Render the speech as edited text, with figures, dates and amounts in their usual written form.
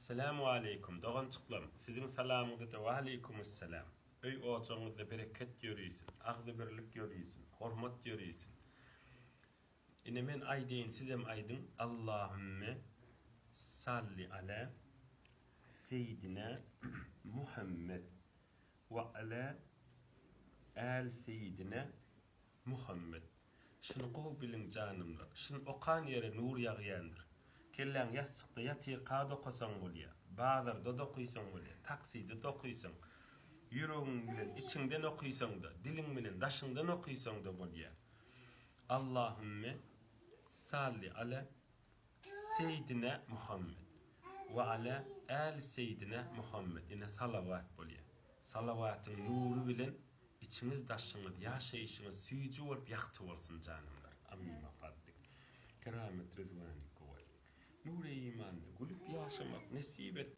Assalamu alaikum. Doğan çıklam. Sizin salamınızda da ve aleykümselam. Öy oğuzunuzda bereket görüyorsun. Ağlı birlik görüyorsun. Hormat görüyorsun. Yine men aydeyin sizem aydın. Allahümme salli ala seyyidina Muhammed ve ala al seyyidina Muhammed. Şunu qow bilin canımlar. Şunu okan yere nur yağıyandır. Kellen yastıkta yatı qada qosan bolýar. Bazarda da okuýsan bolýar. Takside de okuýsan. Yüreğin bilen içinden okuýsan da, dilin bilen daşyňdan okuýsan da bolýar. Allahümme salli ala seyyidina Muhammed ve ala al seyyidina Muhammed. Yine salavat bolýar. Salavatın nuru bilen içiniz daşyňyz, ýaşaýyşyňyz süýji bolup ýakty bolsun canymlar. Amin fadlik. Keramet rizwani kowas. Nur-i imanla gülüp yaşamak nesip et.